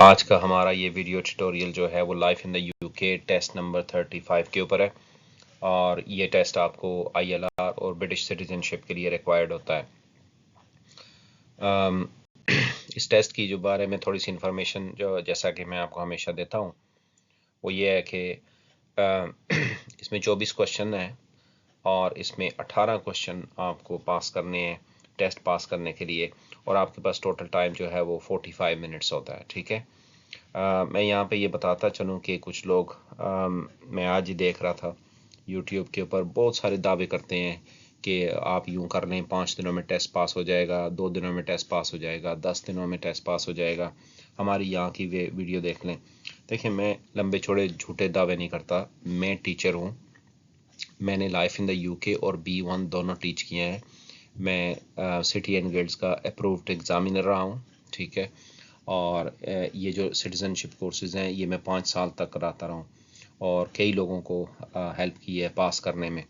आज का हमारा ये वीडियो ट्यूटोरियल जो है वो life in the UK test number 35 के ऊपर है और ये टेस्ट आपको ILR और ब्रिटिश सिटीजनशिप के लिए रिक्वायर्ड होता है। इस टेस्ट की जो बारे में थोड़ी सी इन्फॉर्मेशन जो जैसा कि मैं आपको हमेशा देता हूँ वो ये है कि इसमें 24 क्वेश्चन हैं और इसमें 18 क्वेश्चन आपको पास करने हैं टेस्ट पास करने के लिए, और आपके पास टोटल टाइम जो है वो 45 मिनट्स होता है। ठीक है। मैं यहाँ पे ये बताता चलूँ कि कुछ लोग मैं आज ही देख रहा था YouTube के ऊपर बहुत सारे दावे करते हैं कि आप यूं कर लें 5 दिनों में टेस्ट पास हो जाएगा, 2 दिनों में टेस्ट पास हो जाएगा, 10 दिनों में टेस्ट पास हो जाएगा। हमारी यहाँ की वीडियो देख लें। देखिए, मैं लंबे चौड़े झूठे दावे नहीं करता। मैं टीचर हूँ, मैंने लाइफ इन द यूके और B1 दोनों टीच किए हैं। मैं सिटी एंड गिल्ड्स का अप्रूव्ड एग्जामिनर रहा हूँ। ठीक है। और ये जो सिटीज़नशिप कोर्सेज़ हैं ये मैं 5 साल तक कराता रहा हूँ और कई लोगों को हेल्प की है पास करने में।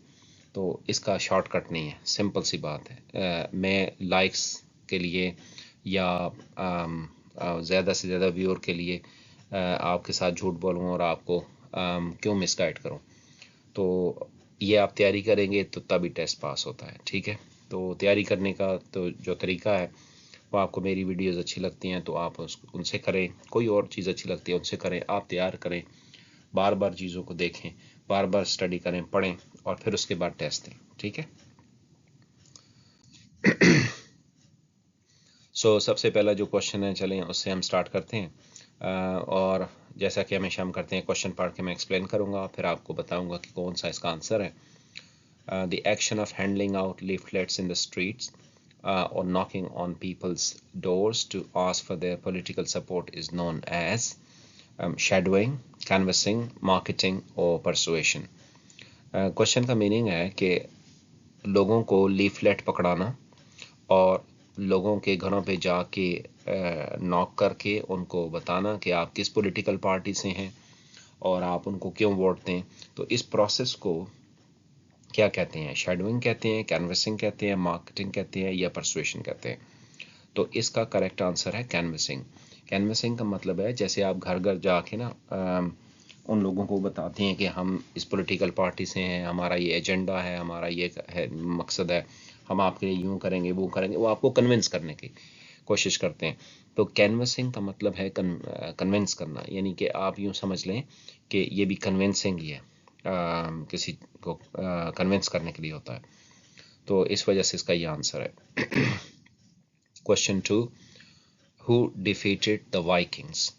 तो इसका शॉर्टकट नहीं है, सिंपल सी बात है। मैं लाइक्स के लिए या ज़्यादा से ज़्यादा व्यूअर के लिए आपके साथ झूठ बोलूँ और आपको क्यों मिसगाइड करूँ। तो ये आप तैयारी करेंगे तो तभी टेस्ट पास होता है। ठीक है। तो तैयारी करने का तो जो तरीका है वो आपको मेरी वीडियोस अच्छी लगती हैं तो आप उनसे करें, कोई और चीज़ अच्छी लगती है उनसे करें। आप तैयार करें, बार बार चीज़ों को देखें, बार बार स्टडी करें, पढ़ें और फिर उसके बाद टेस्ट दें। ठीक है। सबसे पहला जो क्वेश्चन है, चलें उससे हम स्टार्ट करते हैं। और जैसा कि हमेशा हम करते हैं, क्वेश्चन पढ़ के मैं एक्सप्लेन करूँगा, फिर आपको बताऊँगा कि कौन सा इसका आंसर है। The action of handing out leaflets in the streets or knocking on people's doors to ask for their political support is known as shadowing, canvassing, marketing or persuasion. Question का मीनिंग है कि लोगों को leaflet पकड़ाना और लोगों के घरों पे जाके नॉक करके उनको बताना कि आप किस पॉलिटिकल पार्टी से हैं और आप उनको क्यों वोट दें। तो इस प्रोसेस को क्या कहते हैं? शैडोइंग कहते हैं, कैनवसिंग कहते हैं, मार्केटिंग कहते हैं या परसुएशन कहते हैं। तो इसका करेक्ट आंसर है कैनवसिंग। कैनवसिंग का मतलब है जैसे आप घर घर जाके ना उन लोगों को बताते हैं कि हम इस पॉलिटिकल पार्टी से हैं, हमारा ये एजेंडा है, हमारा ये है मकसद है, हम आपके लिए यूँ करेंगे वो करेंगे, वो आपको कन्विंस करने की कोशिश करते हैं। तो कैनवसिंग का मतलब है कन्विंस करना, यानी कि आप यूँ समझ लें कि ये भी कन्विंसिंग ही है, किसी को कन्विंस करने के लिए होता है। तो इस वजह से इसका ये आंसर है। Question 2, who defeated the Vikings?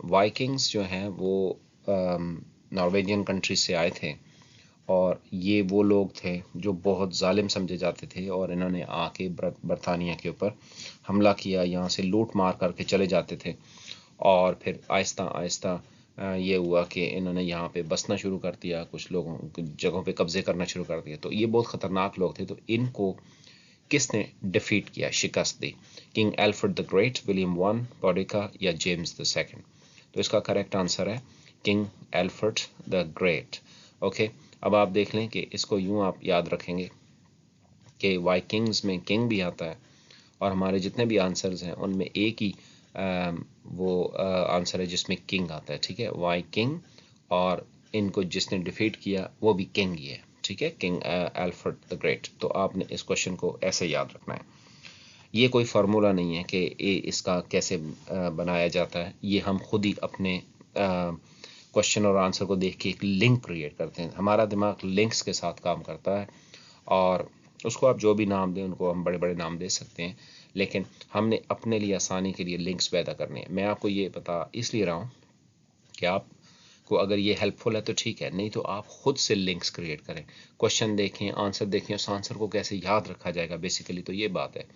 Vikings जो हैं वो नॉर्वेजियन कंट्री से आए थे और ये वो लोग थे जो बहुत जालिम समझे जाते थे और इन्होंने आके बरतानिया के ऊपर हमला किया, यहाँ से लूट मार करके चले जाते थे और फिर आहिस्ता आहिस्ता ये हुआ कि इन्होंने यहाँ पे बसना शुरू कर दिया, कुछ लोगों जगहों पे कब्जे करना शुरू कर दिया। तो ये बहुत ख़तरनाक लोग थे। तो इनको किसने डिफीट किया, शिकस्त दी? King Alfred the Great, William one Boadicea या जेम्स द सेकंड? तो इसका करेक्ट आंसर है King Alfred the Great. Okay. अब आप देख लें कि इसको यूं आप याद रखेंगे कि वाइकिंग्स में किंग भी आता है और हमारे जितने भी आंसर्स हैं उनमें एक ही वो आंसर है जिसमें किंग आता है। ठीक है, वाइकिंग, और इनको जिसने डिफीट किया वो भी किंग ही है। ठीक है, किंग एल्फ्रेड द ग्रेट। तो आपने इस क्वेश्चन को ऐसे याद रखना है। ये कोई फार्मूला नहीं है कि इसका कैसे बनाया जाता है, ये हम खुद ही अपने क्वेश्चन और आंसर को देख के एक लिंक क्रिएट करते हैं। हमारा दिमाग लिंक्स के साथ काम करता है और उसको आप जो भी नाम दें, उनको हम बड़े बड़े नाम दे सकते हैं, लेकिन हमने अपने लिए आसानी के लिए लिंक्स पैदा करने हैं। मैं आपको ये बता इसलिए रहा हूँ कि आपको अगर ये हेल्पफुल है तो ठीक है, नहीं तो आप खुद से लिंक्स क्रिएट करें। क्वेश्चन देखें, आंसर देखें, उस आंसर को कैसे याद रखा जाएगा, बेसिकली तो ये बात है।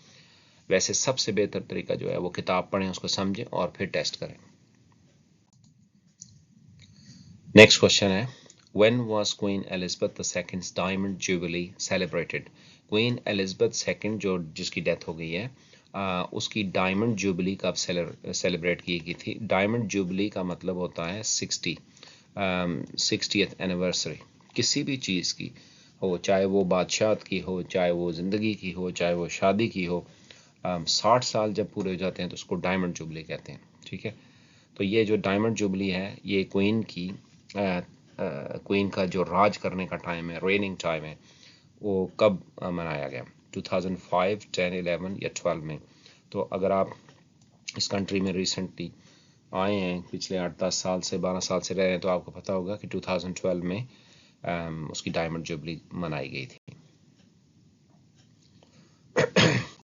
वैसे सबसे बेहतर तरीका जो है वो किताब पढ़ें, उसको समझें और फिर टेस्ट करें। नेक्स्ट क्वेश्चन है, when was queen Elizabeth II diamond jubilee celebrated? Queen Elizabeth II जो जिसकी डेथ हो गई है, उसकी डायमंड जुबली कब सेलिब्रेट की गई थी? डायमंड जुबली का मतलब होता है 60th एनिवर्सरी किसी भी चीज़ की हो, चाहे वो बादशाहत की हो, चाहे वो ज़िंदगी की हो, चाहे वो शादी की हो। 60 साल जब पूरे हो जाते हैं तो उसको डायमंड जुबली कहते हैं, ठीक है। तो ये जो डायमंड जुबली है ये क्वीन का जो राज करने का टाइम है, रेनिंग टाइम है, वो कब मनाया गया? 2005, 10, 11 या 12 में। तो अगर आप इस कंट्री में रिसेंटली आए हैं, पिछले 8-10 साल से 12 साल से रह रहे हैं, तो आपको पता होगा कि 2012 में उसकी डायमंड जुबली मनाई गई थी।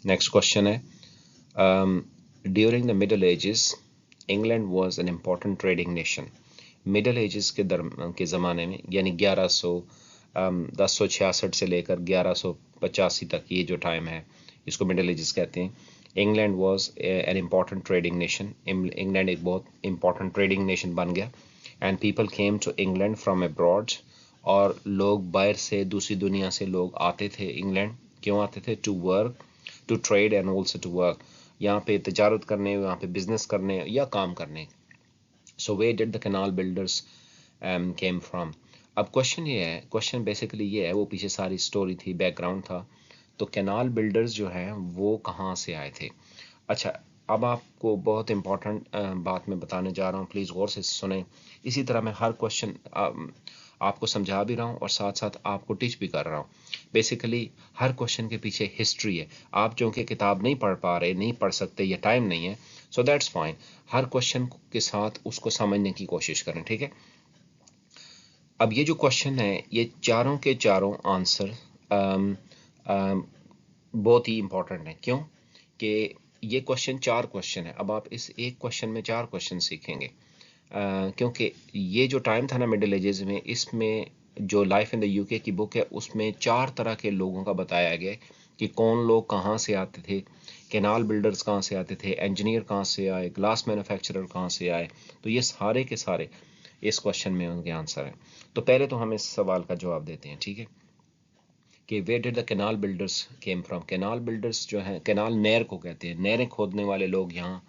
नेक्स्ट क्वेश्चन है, during the middle edges England was an important trading nation. Middle edges के ज़माने में, यानी 1066 से लेकर 1185 तक, ये जो टाइम है इसको मिडल एजेस कहते हैं। England was an important trading nation. England एक बहुत इम्पॉर्टेंट ट्रेडिंग नेशन बन गया। And people came to England from abroad, और लोग बाहर से, दूसरी दुनिया से लोग आते थे इंग्लैंड। क्यों आते थे? To work, to trade and also to work, यहाँ पे तजारत करने, यहाँ पे बिजनेस करने या काम करने। So where did the canal builders came from. अब क्वेश्चन बेसिकली ये है, वो पीछे सारी स्टोरी थी, बैकग्राउंड था। तो कैनाल बिल्डर्स जो हैं वो कहाँ से आए थे? अच्छा, अब आपको बहुत इंपॉर्टेंट बात मैं बताने जा रहा हूँ, प्लीज़ गौर से सुने। इसी तरह मैं हर क्वेश्चन आपको समझा भी रहा हूँ और साथ साथ आपको टीच भी कर रहा हूँ। बेसिकली हर क्वेश्चन के पीछे हिस्ट्री है। आप जो कि किताब नहीं पढ़ पा रहे, नहीं पढ़ सकते, या टाइम नहीं है, so that's fine. Her question के साथ उसको समझने की कोशिश करें, ठीक है। अब ये जो क्वेश्चन है, ये चारों के चारों आंसर बहुत ही इंपॉर्टेंट है। क्यों? कि ये चार क्वेश्चन है। अब आप इस एक क्वेश्चन में 4 क्वेश्चन सीखेंगे, क्योंकि ये जो टाइम था ना मिडिल एजेस में, इसमें जो लाइफ इन द यूके की बुक है उसमें 4 तरह के लोगों का बताया गया है कि कौन लोग कहाँ से आते थे, कैनाल बिल्डर्स कहाँ से आते थे, इंजीनियर कहाँ से आए, ग्लास मैन्युफैक्चरर कहाँ से आए। तो ये सारे के सारे इस क्वेश्चन में उनके आंसर हैं। तो पहले तो हम इस सवाल का जवाब देते हैं, ठीक है, कि where did the canal builders came from. Canal builders जो हैं, कैनाल नहर को कहते हैं, नहरें खोदने वाले लोग यहाँ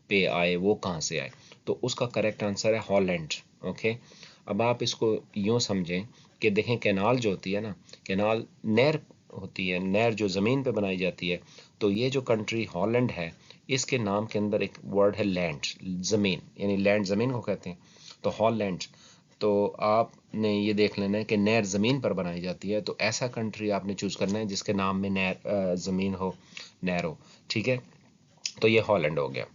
पे आए, वो कहाँ से आए? तो उसका करेक्ट आंसर है हॉलैंड। ओके, अब आप इसको यूँ समझें कि देखें, कैनाल जो होती है ना, कैनाल नहर होती है, नहर जो ज़मीन पे बनाई जाती है। तो ये जो कंट्री हॉलैंड है, इसके नाम के अंदर एक वर्ड है लैंड, ज़मीन, यानी लैंड ज़मीन को कहते हैं। तो हॉलैंड, तो आपने ये देख लेना है कि नहर ज़मीन पर बनाई जाती है, तो ऐसा कंट्री आपने चूज़ करना है जिसके नाम में नहर, ज़मीन हो, नहर हो, ठीक है। तो ये हॉलैंड हो गया।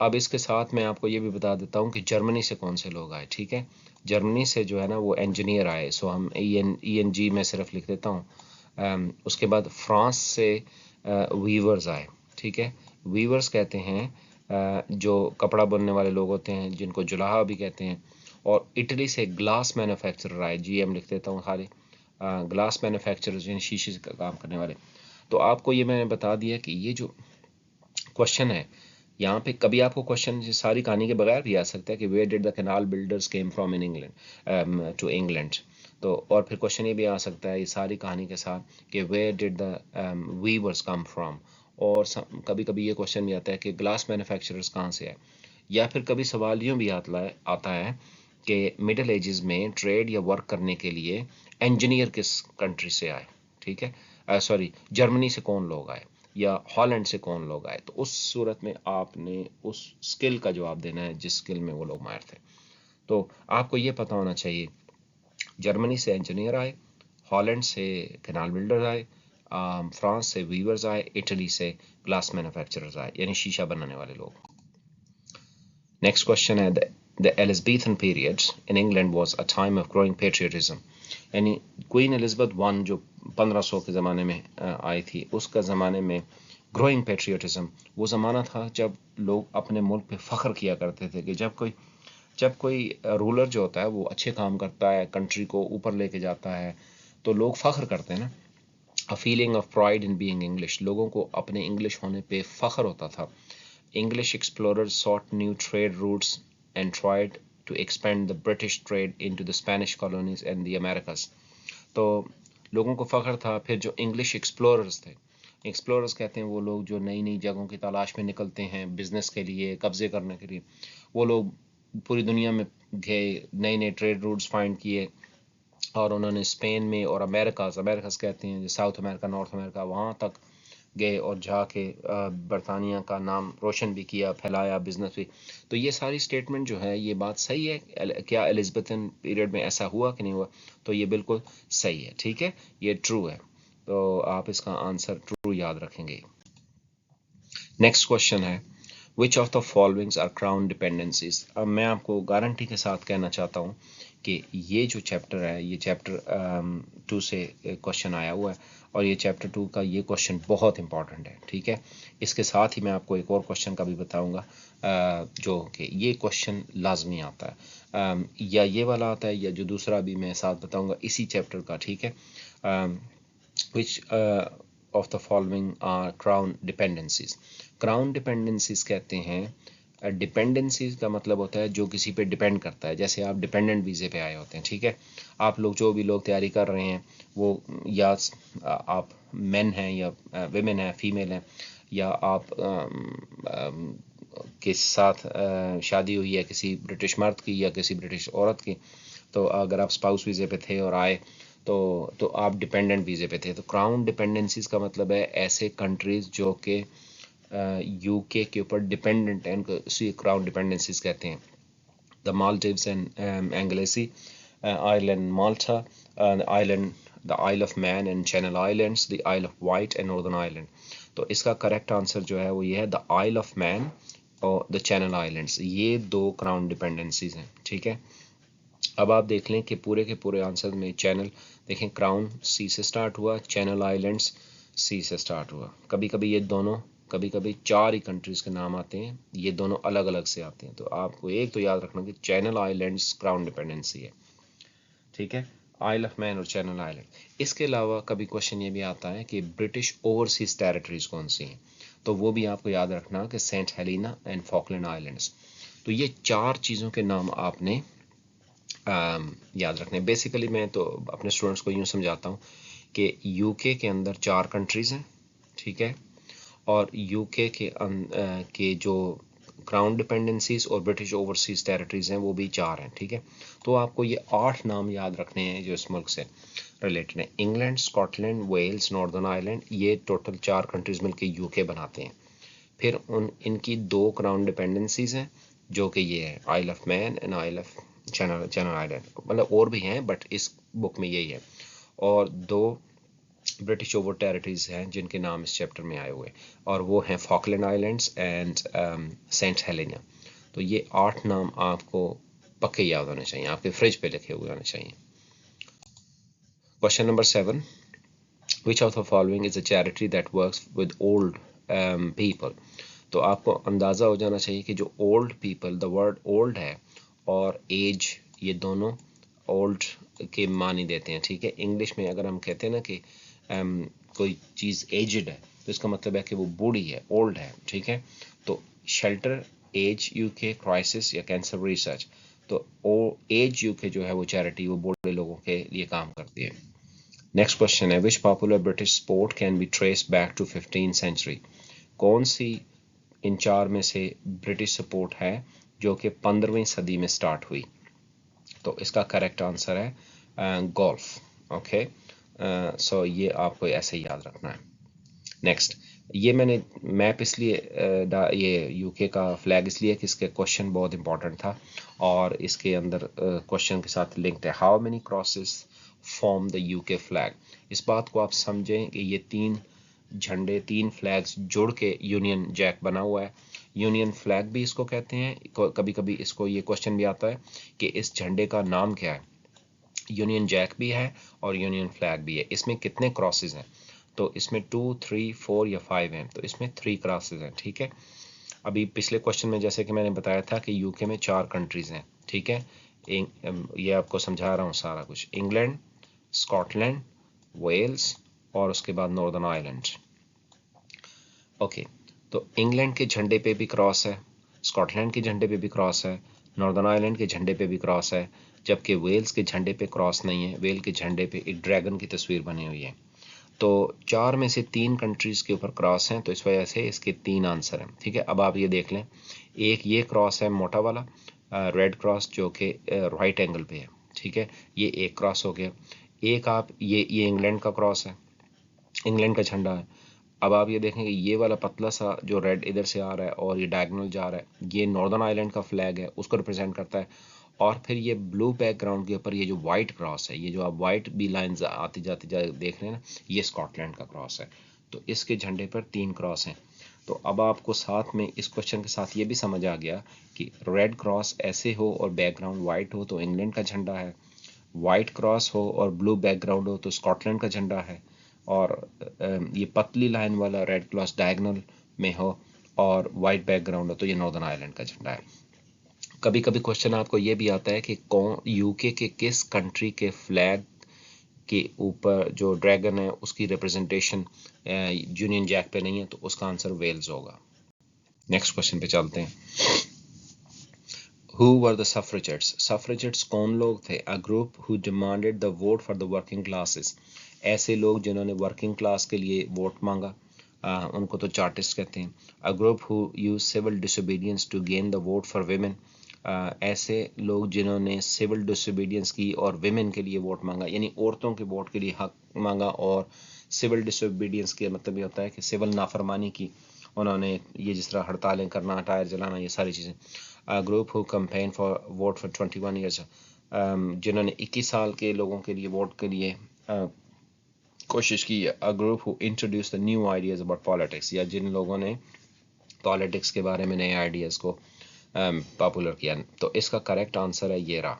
अब इसके साथ मैं आपको ये भी बता देता हूँ कि जर्मनी से कौन से लोग आए, ठीक है। जर्मनी से जो है ना वो इंजीनियर आए, सो हम ई एन जी में सिर्फ लिख देता हूँ। उसके बाद फ्रांस से वीवर्स आए, ठीक है। वीवर्स कहते हैं जो कपड़ा बुनने वाले लोग होते हैं, जिनको जुलाहा भी कहते हैं। और इटली से ग्लास मैन्युफैक्चरर आए, GM लिख देता हूँ खाली, ग्लास मैन्युफैक्चरर जिन शीशे का काम करने वाले। तो आपको ये मैंने बता दिया कि ये जो क्वेश्चन है, यहाँ पे कभी आपको क्वेश्चन सारी कहानी के बगैर भी आ सकता है कि where did the canal builders came from in England to England. तो और फिर क्वेश्चन ये भी आ सकता है, ये सारी कहानी के साथ, कि where did the weavers come from. और कभी कभी ये क्वेश्चन भी आता है कि ग्लास मैन्युफैक्चरर्स कहाँ से आए। या फिर कभी सवाल यूँ भी आता है कि मिडिल एजेस में ट्रेड या वर्क करने के लिए इंजीनियर किस कंट्री से आए, ठीक है। सॉरी, जर्मनी से कौन लोग आए या हॉलैंड से कौन लोग आए। तो उस सूरत में आपने उस स्किल का जवाब देना है जिस स्किल में वो लोग माहिर थे। तो आपको ये पता होना चाहिए, जर्मनी से इंजीनियर आए, हॉलैंड से कैनाल बिल्डर आए, फ्रांस से वीवर्स आए, इटली से ग्लास मैन्युफैक्चरर्स आए, यानी शीशा बनाने वाले लोग। नेक्स्ट क्वेश्चन है, the Elizabethan period in England was a time of growing patriotism. यानी क्वीन एलिज़ाबेथ वन जो 1500 के ज़माने में आई थी, उसका ज़माने में ग्रोइंग पेट्रियटिज्म वो ज़माना था जब लोग अपने मुल्क पे फ़ख्र किया करते थे कि जब कोई रूलर जो होता है वो अच्छे काम करता है, कंट्री को ऊपर लेके जाता है, तो लोग फ़ख्र करते हैं ना। A feeling of pride in being English, लोगों को अपने इंग्लिश होने पे फ़ख्र होता था। English explorers sought new trade routes and tried to expand the British trade into the Spanish colonies and the Americas. तो लोगों को फ़ख्र था। फिर जो इंग्लिश एक्सप्लोरर्स थे, एक्सप्लोरर्स कहते हैं वो लोग जो नई नई जगहों की तलाश में निकलते हैं बिजनेस के लिए, कब्जे करने के लिए, वो लोग पूरी दुनिया में गए, नए नए ट्रेड रूट्स फाइंड किए, और उन्होंने स्पेन में और अमेरिकाज कहते हैं, जो साउथ अमेरिका, नॉर्थ अमेरिका, वहाँ तक गए और जाके बरतानिया का नाम रोशन भी किया, फैलाया, बिजनेस भी। तो ये सारी स्टेटमेंट जो है, ये बात सही है। क्या एलिजाबेथन पीरियड में ऐसा हुआ कि नहीं हुआ? तो ये बिल्कुल सही है, ठीक है, ये ट्रू है। तो आप इसका आंसर ट्रू याद रखेंगे। नेक्स्ट क्वेश्चन है, which of the followings are crown dependencies. अब मैं आपको गारंटी के साथ कहना चाहता हूँ कि ये जो चैप्टर है, ये चैप्टर 2 से क्वेश्चन आया हुआ है, और ये चैप्टर 2 का ये क्वेश्चन बहुत इंपॉर्टेंट है, ठीक है। इसके साथ ही मैं आपको एक और क्वेश्चन का भी बताऊंगा, जो कि ये क्वेश्चन लाजमी आता है, या ये वाला आता है, या जो दूसरा भी मैं साथ बताऊंगा इसी चैप्टर का, ठीक है। Which of the following are crown dependencies. Crown dependencies कहते हैं, डिपेंडेंसीज का मतलब होता है जो किसी पे डिपेंड करता है। जैसे आप डिपेंडेंट वीज़े पे आए होते हैं, ठीक है। आप लोग जो भी लोग तैयारी कर रहे हैं, वो या आप मेन हैं या विमेन हैं, फीमेल हैं, या आप के साथ शादी हुई है किसी ब्रिटिश मर्द की या किसी ब्रिटिश औरत की, तो अगर आप स्पाउस वीज़े पे थे और आए, तो आप डिपेंडेंट वीज़े पे थे। तो क्राउन डिपेंडेंसीज का मतलब है ऐसे कंट्रीज़ जो कि यूके के ऊपर डिपेंडेंट है, इनको इसी क्राउन डिपेंडेंसीज कहते हैं। The Maldives and Anglesey island, Malta, island, the Isle of Man and Channel Islands, the Isle of Wight and northern island. तो इसका करेक्ट आंसर जो है वो ये है, द आइल ऑफ मैन और द चैनल आइलैंड्स। ये दो क्राउन डिपेंडेंसीज हैं, ठीक है। अब आप देख लें कि पूरे के पूरे आंसर में चैनल देखें, क्राउन सी से स्टार्ट हुआ, चैनल आइलैंड्स सी से स्टार्ट हुआ। कभी कभी ये दोनों, कभी कभी चार ही कंट्रीज़ के नाम आते हैं, ये दोनों अलग अलग से आते हैं। तो आपको एक तो याद रखना कि चैनल आइलैंड्स क्राउन डिपेंडेंसी है, ठीक है, आइल ऑफ मैन और चैनल आइलैंड। इसके अलावा कभी क्वेश्चन ये भी आता है कि ब्रिटिश ओवरसीज टेरिटरीज कौन सी हैं, तो वो भी आपको याद रखना कि Saint Helena and Falkland Islands. तो ये चार चीज़ों के नाम आपने याद रखने। बेसिकली मैं तो अपने स्टूडेंट्स को यूँ समझाता हूँ कि यूके के अंदर चार कंट्रीज़ हैं, ठीक है, और यूके के जो क्राउन डिपेंडेंसीज और ब्रिटिश ओवरसीज टेरिटरीज हैं वो भी चार हैं, ठीक है। तो आपको ये 8 नाम याद रखने हैं जो इस मुल्क से रिलेटेड हैं। England, Scotland, Wales, Northern Ireland, ये टोटल चार कंट्रीज मिलकर यूके बनाते हैं। फिर इनकी दो क्राउन डिपेंडेंसीज हैं जो कि ये है, Isle of Man and Isle of Channel Island. मतलब और भी हैं बट इस बुक में यही है। और दो ब्रिटिश ओवर टेरिटरीज हैं जिनके नाम इस चैप्टर में आए हुए, और वो हैं Falkland Islands and Saint Helena. तो ये 8 नाम आपको पक्के याद होने चाहिए, आपके फ्रिज पे लिखे हुए होने चाहिए। Question number 7, which of the following is a charity that works with old people. तो आपको अंदाज़ा हो जाना चाहिए कि जो old people, the word old है और एज, ये दोनों ओल्ड के मानी देते हैं, ठीक है। इंग्लिश में अगर हम कहते हैं ना कि कोई चीज़ एजड है, तो इसका मतलब है कि वो बूढ़ी है, ओल्ड है, ठीक है। तो शेल्टर एज यूके क्राइसिस या कैंसर रिसर्च, तो एज यूके जो है वो चैरिटी, वो बूढ़े लोगों के लिए काम करती है। नेक्स्ट क्वेश्चन है, which popular British sport can be trace back to 15th century. कौन सी इन चार में से ब्रिटिश स्पोर्ट है जो कि 15वीं सदी में स्टार्ट हुई? तो इसका करेक्ट आंसर है गोल्फ, ओके। सो ये आपको ऐसे याद रखना है। नेक्स्ट, ये मैंने मैप इसलिए ये यूके का फ्लैग इसलिए कि इसके क्वेश्चन बहुत इंपॉर्टेंट था और इसके अंदर क्वेश्चन के साथ लिंक्ड है। How many crosses form the UK flag. इस बात को आप समझें कि ये तीन झंडे, तीन फ्लैग्स जुड़ के यूनियन जैक बना हुआ है। यूनियन फ्लैग भी इसको कहते हैं। कभी कभी इसको ये क्वेश्चन भी आता है कि इस झंडे का नाम क्या है। यूनियन जैक भी है और यूनियन फ्लैग भी है। इसमें कितने क्रॉसेस हैं? तो इसमें 2, 3, 4 या 5 हैं, तो इसमें 3 क्रॉसेस हैं, ठीक है। अभी पिछले क्वेश्चन में जैसे कि मैंने बताया था कि यूके में 4 कंट्रीज हैं, ठीक है। ये आपको समझा रहा हूँ सारा कुछ। इंग्लैंड, स्कॉटलैंड, वेल्स और उसके बाद नॉर्दर्न आयरलैंड। ओके, तो इंग्लैंड के झंडे पे भी क्रॉस है, स्कॉटलैंड के झंडे पे भी क्रॉस है, नॉर्दर्न आयरलैंड के झंडे पे भी क्रॉस है, जबकि वेल्स के झंडे पे क्रॉस नहीं है। वेल के झंडे पे एक ड्रैगन की तस्वीर बनी हुई है। तो 4 में से 3 कंट्रीज के ऊपर क्रॉस हैं, तो इस वजह से इसके 3 आंसर हैं, ठीक है। अब आप ये देख लें, एक ये क्रॉस है मोटा वाला रेड क्रॉस जो कि राइट एंगल पे है, ठीक है, ये एक क्रॉस हो गया। एक आप ये इंग्लैंड का क्रॉस है, इंग्लैंड का झंडा है। अब आप ये देखेंगे ये वाला पतला सा जो रेड इधर से आ रहा है और ये डायगोनल जा रहा है, ये नॉर्दर्न आइलैंड का फ्लैग है, उसको रिप्रेजेंट करता है। और फिर ये ब्लू बैकग्राउंड के ऊपर ये जो वाइट क्रॉस है, ये जो आप वाइट बी लाइंस आती जाती देख रहे हैं ना, ये स्कॉटलैंड का क्रॉस है। तो इसके झंडे पर 3 क्रॉस हैं। तो अब आपको साथ में इस क्वेश्चन के साथ ये भी समझ आ गया कि रेड क्रॉस ऐसे हो और बैकग्राउंड वाइट हो तो इंग्लैंड का झंडा है, वाइट क्रॉस हो और ब्लू बैकग्राउंड हो तो स्कॉटलैंड का झंडा है, और ये पतली लाइन वाला रेड क्रॉस डायगोनल में हो और वाइट बैकग्राउंड हो तो ये नॉर्दर्न आयरलैंड का झंडा है। कभी कभी क्वेश्चन आपको ये भी आता है कि कौन यूके के किस कंट्री के फ्लैग के ऊपर जो ड्रैगन है उसकी रिप्रेजेंटेशन यूनियन जैक पे नहीं है, तो उसका आंसर वेल्स होगा। नेक्स्ट क्वेश्चन पे चलते हैं। Who were the suffragettes? Suffragettes कौन लोग थे? A group who demanded the vote for the working classes. ऐसे लोग जिन्होंने वर्किंग क्लास के लिए वोट मांगा, उनको तो चार्टिस्ट कहते हैं। A group who used civil disobedience to gain the vote for women. ऐसे लोग जिन्होंने सिविल डिसोबीडियंस की और विमेन के लिए वोट मांगा, यानी औरतों के वोट के लिए हक मांगा। और सिविल डिसोबीडियंस के मतलब ये होता है कि सिविल नाफरमानी की उन्होंने, ये जिस तरह हड़तालें करना, टायर जलाना, ये सारी चीज़ें। Group who campaign for vote for 21 years, जिन्होंने 21 साल के लोगों के लिए वोट के लिए कोशिश की। A group who introduce the new ideas about politics, या जिन लोगों ने पॉलिटिक्स के बारे में नए आइडियाज़ को पॉपुलर किया। तो इसका करेक्ट आंसर है ये रहा।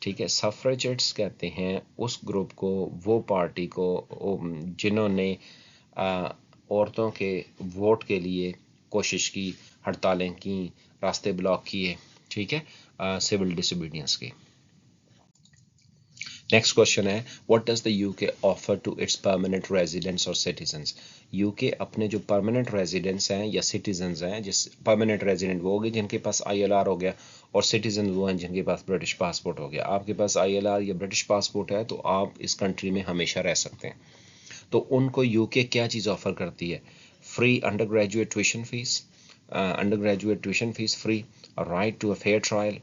ठीक है, सफ्रेजेट्स कहते हैं उस ग्रुप को, वो पार्टी को जिन्होंने औरतों के वोट के लिए कोशिश की, हड़तालें की, रास्ते ब्लॉक किए। ठीक है, सिविल डिसोबीडियंस की। नेक्स्ट क्वेश्चन है, what does the UK offer to its permanent residents और सिटीजन्स? यूके अपने जो परमानेंट रेजिडेंट्स हैं या सिटीजन्स हैं, जिस परमानेंट रेजिडेंट वो हो गए जिनके पास ILR हो गया, और सिटीजन वो हैं जिनके पास ब्रिटिश पासपोर्ट हो गया। आपके पास ILR या ब्रिटिश पासपोर्ट है तो आप इस कंट्री में हमेशा रह सकते हैं। तो उनको यूके क्या चीज़ ऑफर करती है? Free undergraduate tuition fees, undergraduate tuition fees free, right to a fair trial,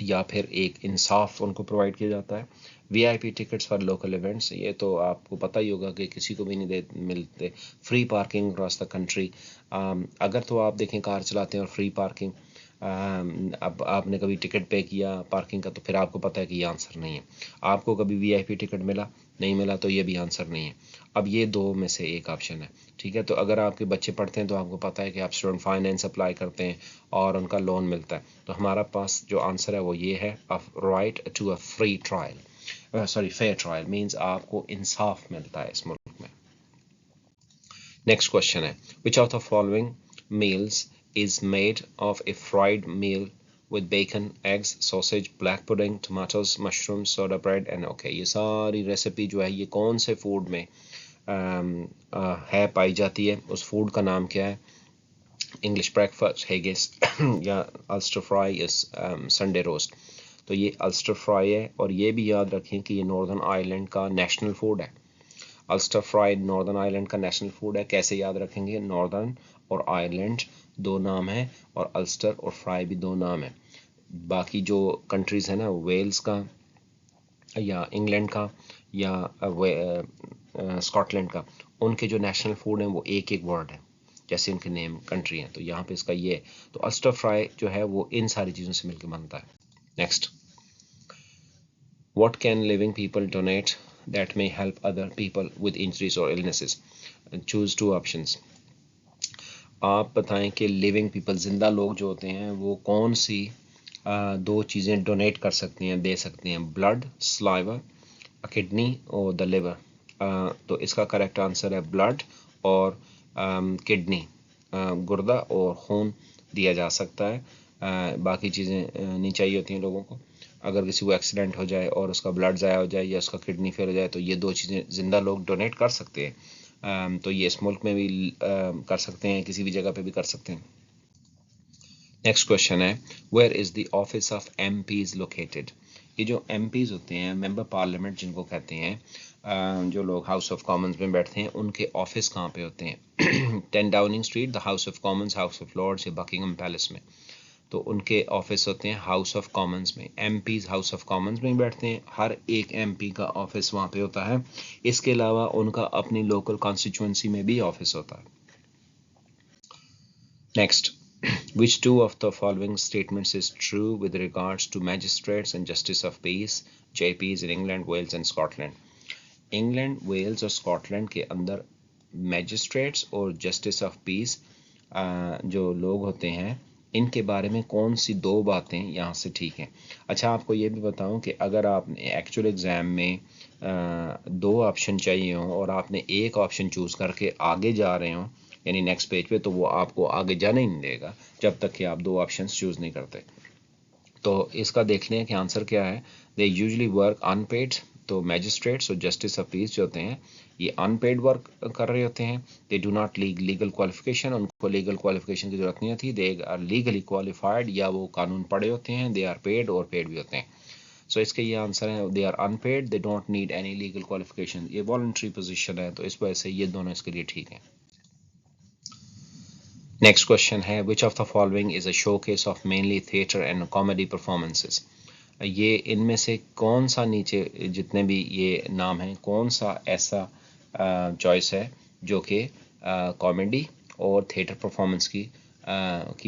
या फिर एक इंसाफ उनको प्रोवाइड किया जाता है। VIP tickets for local events, ये तो आपको पता ही होगा कि किसी को भी नहीं मिलते। Free parking across the country, अगर तो आप देखें कार चलाते हैं और फ्री पार्किंग, अब आपने कभी टिकट पे किया पार्किंग का तो फिर आपको पता है कि ये आंसर नहीं है। आपको कभी VIP टिकट मिला नहीं मिला तो ये भी आंसर नहीं है। अब ये दो में से एक ऑप्शन है। ठीक है, तो अगर आपके बच्चे पढ़ते हैं तो आपको पता है कि आप स्टूडेंट फाइनेंस अप्लाई करते हैं और उनका लोन मिलता है। तो हमारा पास जो आंसर है वो ये है, right to a free trial, sorry fair trial, means आपको इंसाफ मिलता है इस मुल्क में। नेक्स्ट क्वेश्चन है, which of the following meals is made of a fried meal with bacon, eggs, sausage, black pudding, tomatoes, mushrooms, soda bread and okay, ये सारी रेसिपी जो है ये कौन से फूड में है पाई जाती है? उस फूड का नाम क्या है? इंग्लिश ब्रेकफास्ट, हेगिस या अल्स्टर फ्राई या संडे रोस्ट। तो ये अल्स्टर फ्राई है, और ये भी याद रखें कि ये नॉर्दर्न आयरलैंड का नेशनल फूड है। अल्स्टर फ्राई नॉर्दर्न आयरलैंड का नेशनल फूड है। कैसे याद रखेंगे? नॉर्दर्न और आयरलैंड दो नाम है, और अल्स्टर और फ्राई भी दो नाम है। बाकी जो कंट्रीज़ है ना, वेल्स का या इंग्लैंड का या स्कॉटलैंड का, उनके जो नेशनल फूड हैं वो एक एक वर्ड है, जैसे उनके नेम कंट्री हैं। तो यहाँ पे इसका ये, तो अल्स्टर फ्राई जो है वो इन सारी चीज़ों से मिलकर बनता है। Next, what can living people donate that may help other people with injuries or illnesses? Choose two options. आप बताएं कि लिविंग पीपल, जिंदा लोग जो होते हैं, वो कौन सी दो चीज़ें डोनेट कर सकती हैं, दे सकती हैं? ब्लड, सलाइवा, किडनी और द लिवर। तो इसका करेक्ट आंसर है ब्लड और किडनी, गुर्दा और खून दिया जा सकता है। बाकी चीज़ें नहीं चाहिए होती हैं लोगों को। अगर किसी को एक्सीडेंट हो जाए और उसका ब्लड ज़ाया हो जाए या उसका किडनी फेल हो जाए तो ये दो चीज़ें ज़िंदा लोग डोनेट कर सकते हैं। तो ये इस मुल्क में भी कर सकते हैं, किसी भी जगह पे भी कर सकते हैं। नेक्स्ट क्वेश्चन है, where is the office of MPs located? ये जो MPs होते हैं, मेंबर पार्लियामेंट जिनको कहते हैं, जो लोग हाउस ऑफ कॉमन्स में बैठते हैं, उनके ऑफिस कहाँ पे होते हैं? 10 Downing Street, the House of Commons, House of Lords या बकिंगम पैलेस में? तो उनके ऑफिस होते हैं हाउस ऑफ कॉमन्स में। एमपीज हाउस ऑफ कॉमन्स में ही बैठते हैं, हर एक एमपी का ऑफिस वहाँ पे होता है। इसके अलावा उनका अपनी लोकल कॉन्स्टिट्यूंसी में भी ऑफिस होता है। Next, which two of the following statements is true with regards to magistrates and justice of peace JPs in England, Wales and Scotland? England, Wales और स्कॉटलैंड के अंदर मैजिस्ट्रेट्स और जस्टिस ऑफ पीस जो लोग होते हैं, इनके बारे में कौन सी दो बातें यहाँ से ठीक हैं? अच्छा, आपको ये भी बताऊं कि अगर आपने एक्चुअल एग्ज़ाम में दो ऑप्शन चाहिए हों और आपने एक ऑप्शन चूज़ करके आगे जा रहे हों, यानी नेक्स्ट पेज पे, तो वो आपको आगे जाने ही नहीं देगा जब तक कि आप दो ऑप्शंस चूज़ नहीं करते। तो इसका देख लें कि आंसर क्या है। They usually work unpaid. तो मैजिस्ट्रेट्स और जस्टिस ऑफ पीस जो होते हैं ये अनपेड वर्क कर रहे होते हैं। They do not legal qualification, उनको लीगल क्वालिफिकेशन की जरूरत नहीं होती। दे आर लीगली क्वालिफाइड, या वो कानून पढ़े होते हैं। दे आर पेड, और पेड भी होते हैं। सो इसके ये आंसर है, they are unpaid, they don't need any legal qualification. ये वॉलंटरी पोजीशन है, तो इस वजह से ये दोनों इसके लिए ठीक है। नेक्स्ट क्वेश्चन है, which of the following is a showcase of mainly theatre and comedy performances? ये इनमें से कौन सा, नीचे जितने भी ये नाम हैं, कौन सा ऐसा चॉइस है जो कि कॉमेडी और थिएटर परफॉर्मेंस की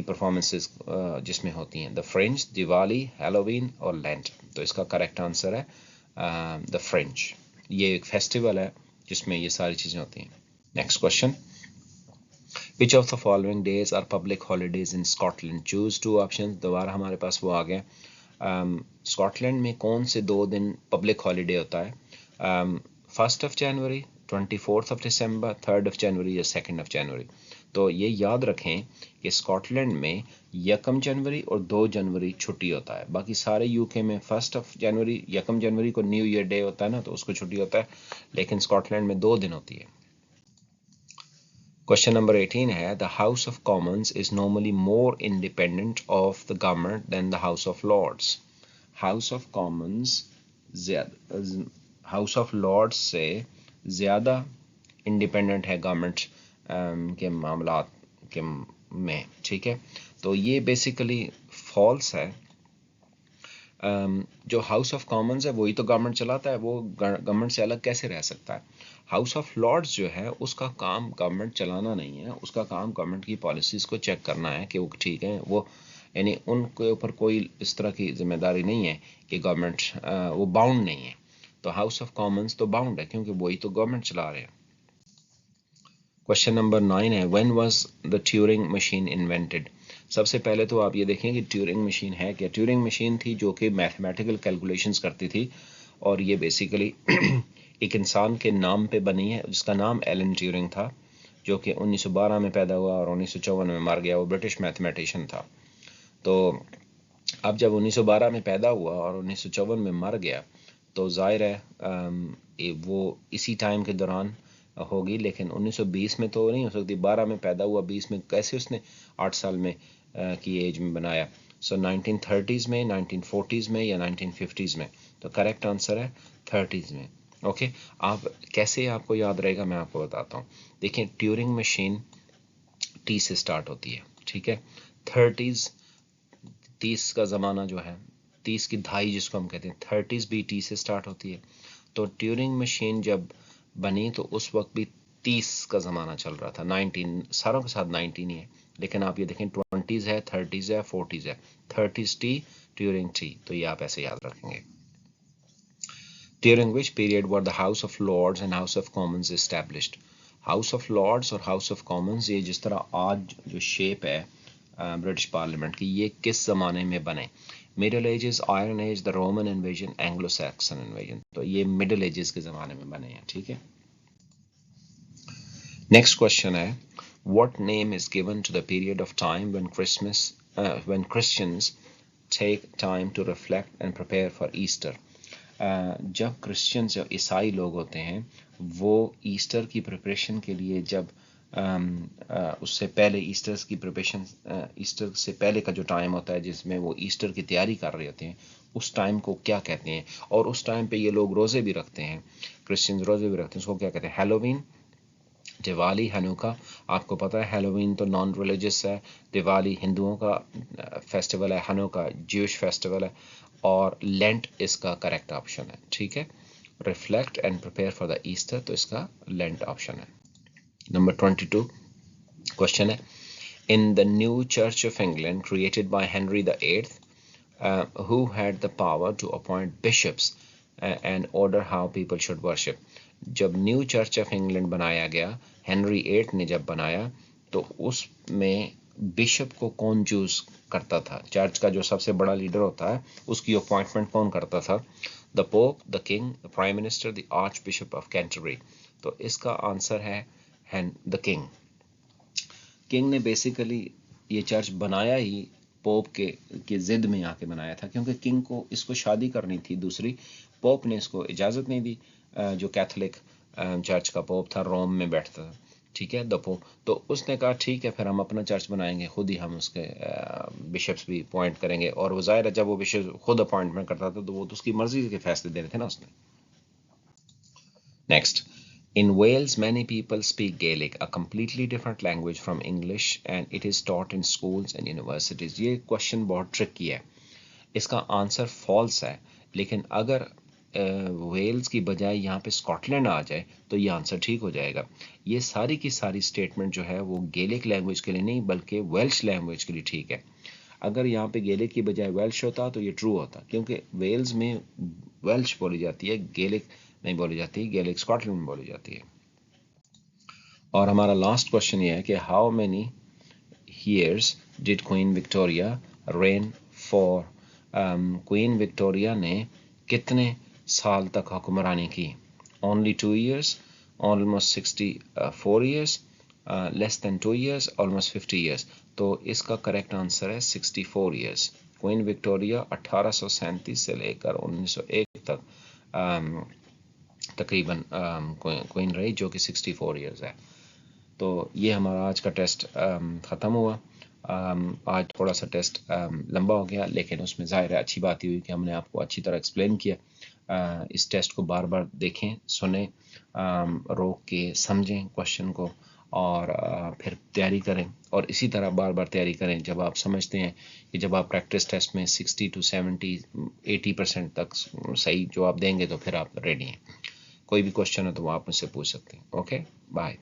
परफॉर्मेंसेस जिसमें होती हैं? द फ्रेंच, दिवाली, हैलोवीन और लेंट। तो इसका करेक्ट आंसर है द फ्रेंच। ये एक फेस्टिवल है जिसमें ये सारी चीज़ें होती हैं। Next question, which of the following days are public holidays in Scotland? Choose two option. दोबारा हमारे पास वो आ गया। स्कॉटलैंड में कौन से दो दिन पब्लिक हॉलीडे होता है? 1 जनवरी, 24 दिसंबर, 3 जनवरी या 2 जनवरी। तो ये याद रखें कि स्कॉटलैंड में 1 जनवरी और 2 जनवरी छुट्टी होता है। बाकी सारे यूके में 1 जनवरी, 1 जनवरी को न्यू ईयर डे होता है ना, तो उसको छुट्टी होता है, लेकिन स्कॉटलैंड में 2 दिन होती है। क्वेश्चन नंबर 18 है, the House of Commons is normally more independent of the government than the House of Lords. House of Commons House of Lords से ज़्यादा इंडिपेंडेंट है गवर्नमेंट के मामला के में, ठीक है। तो ये बेसिकली फॉल्स है। जो हाउस ऑफ कॉमन्स है वही तो गवर्नमेंट चलाता है, वो गवर्नमेंट से अलग कैसे रह सकता है? हाउस ऑफ लॉर्ड्स जो है उसका काम गवर्नमेंट चलाना नहीं है, उसका काम गवर्नमेंट की पॉलिसीज़ को चेक करना है कि वो ठीक है, वो यानी उनके ऊपर कोई इस तरह की जिम्मेदारी नहीं है कि गवर्नमेंट वो बाउंड नहीं है। तो हाउस ऑफ कॉमन्स तो बाउंड है क्योंकि वही तो गवर्नमेंट चला रहे हैं। क्वेश्चन नंबर 9 है, when was the Turing machine invented? सबसे पहले तो आप ये देखें कि ट्यूरिंग मशीन है क्या। ट्यूरिंग मशीन थी जो कि मैथमेटिकल कैलकुलेशंस करती थी, और ये बेसिकली एक इंसान के नाम पे बनी है जिसका नाम एलन ट्यूरिंग था, जो कि 1912 में पैदा हुआ और 1954 में मर गया। वो ब्रिटिश मैथमेटिशियन था। तो अब जब 1912 में पैदा हुआ और 1954 में मर गया, तो जाहिर है वो इसी टाइम के दौरान होगी, लेकिन 1920 में तो नहीं हो सकती। 12 में पैदा हुआ, 20 में कैसे उसने 8 साल में की एज में बनाया? सो 1930s में, 1940s में या 1950s में? तो करेक्ट आंसर है 30s में। ओके, आप कैसे आपको याद रहेगा मैं आपको बताता हूँ। देखिए, ट्यूरिंग मशीन टी से स्टार्ट होती है, ठीक है। 30s का ज़माना जो है, 30 की दहाई जिसको हम कहते हैं, 30s भी टी से स्टार्ट होती है। तो ट्यूरिंग मशीन जब बनी तो उस वक्त भी 30 का ज़माना चल रहा था। 19 सारों के साथ 19 ही है, लेकिन आप ये देखें 20s है, 30s है, 40s है। 30s टी, ट्यूरिंग टी, तो ये आप ऐसे याद रखेंगे। During which period were the House of Lords and House of Commons established? House of Lords और House of Commons, ये जिस तरह आज जो शेप है ब्रिटिश पार्लियामेंट की, ये किस ज़माने में बने? Middle Ages, Iron Age, the Roman invasion, Anglo Saxon invasion. तो ये मिडिल एजेस के ज़माने में बने हैं, ठीक है। नेक्स्ट क्वेश्चन है, what name is given to the period of time when Christians take time to reflect and prepare for Easter? जब क्रिश्चियंस या ईसाई लोग होते हैं वो ईस्टर की प्रिपरेशन के लिए, जब उससे पहले ईस्टर से पहले का जो टाइम होता है जिसमें वो ईस्टर की तैयारी कर रहे होते हैं, उस टाइम को क्या कहते हैं? और उस टाइम पे ये लोग रोज़े भी रखते हैं, क्रिश्चियंस रोज़े भी रखते हैं, उसको क्या कहते हैं? हैलोवीन, दिवाली, हनुका, आपको पता है हैलोवीन तो नॉन रिलीजियस है, दिवाली हिंदुओं का फेस्टिवल है, हनुका ज्यूश फेस्टिवल है, और लेंट इसका करेक्ट ऑप्शन है। ठीक है, reflect and prepare for the Easter, तो इसका लेंट ऑप्शन है। नंबर 22 क्वेश्चन है, in the new church of England created by Henry the eighth, who had the power to appoint bishops and order how people should worship। जब new church of England बनाया गया, Henry eight ने जब बनाया, तो उसमें bishop को कौन चूज करता था? चर्च का जो सबसे बड़ा लीडर होता है उसकी अपॉइंटमेंट कौन करता था? The pope, the king, the prime minister, the arch bishop of Canterbury. तो इसका आंसर है द किंग। किंग ने बेसिकली ये चर्च बनाया ही पोप के जिद में आके बनाया था, क्योंकि किंग को इसको शादी करनी थी दूसरी, पोप ने इसको इजाज़त नहीं दी, जो कैथोलिक चर्च का पोप था, रोम में बैठता था। ठीक है, द पोप, तो उसने कहा ठीक है फिर हम अपना चर्च बनाएंगे, खुद ही हम उसके बिशप्स भी अपॉइंट करेंगे। और वो ज़ाहिर है जब वो बिशप खुद अपॉइंटमेंट करता था तो वो तो उसकी मर्जी के फैसले दे रहे थे ना उसने। Next, in Wales, many people speak Gaelic, a completely different language from English, and it is taught in schools and universities। ये क्वेश्चन बहुत ट्रिकी है, इसका आंसर फॉल्स है, लेकिन अगर वेल्स की बजाय यहाँ पे स्कॉटलैंड आ जाए तो ये आंसर ठीक हो जाएगा। ये सारी की सारी स्टेटमेंट जो है वो गेलिक लैंग्वेज के लिए नहीं बल्कि वेल्श लैंग्वेज के लिए ठीक है। अगर यहाँ पे गेलिक की बजाय वेल्श होता तो ये ट्रू होता, क्योंकि वेल्स में वेल्श बोली जाती है, गेलिक नहीं बोली जाती, गेलिक स्कॉटलैंड में बोली जाती है। और हमारा लास्ट क्वेश्चन ये है कि how many years did Queen Victoria reign for? Queen Victoria ने कितने साल तक हुक्मरानी की? Only 2 years, almost 64 years, less than 2 years, almost 50 years। तो इसका करेक्ट आंसर है 64 years। क्वीन विक्टोरिया 1837 से लेकर 1901 तक तकरीबन क्वीन रही, जो कि 64 years है। तो ये हमारा आज का टेस्ट ख़त्म हुआ। आज थोड़ा सा टेस्ट लंबा हो गया, लेकिन उसमें ज़ाहिर है अच्छी बात हुई कि हमने आपको अच्छी तरह एक्सप्लेन किया। इस टेस्ट को बार बार देखें, सुने, रोक के समझें क्वेश्चन को, और फिर तैयारी करें। और इसी तरह बार बार तैयारी करें। जब आप समझते हैं कि जब आप प्रैक्टिस टेस्ट में 60 to 70 80% तक सही जवाब देंगे तो फिर आप रेडी हैं। कोई भी क्वेश्चन हो तो वो आप मुझसे पूछ सकते हैं। Okay, bye.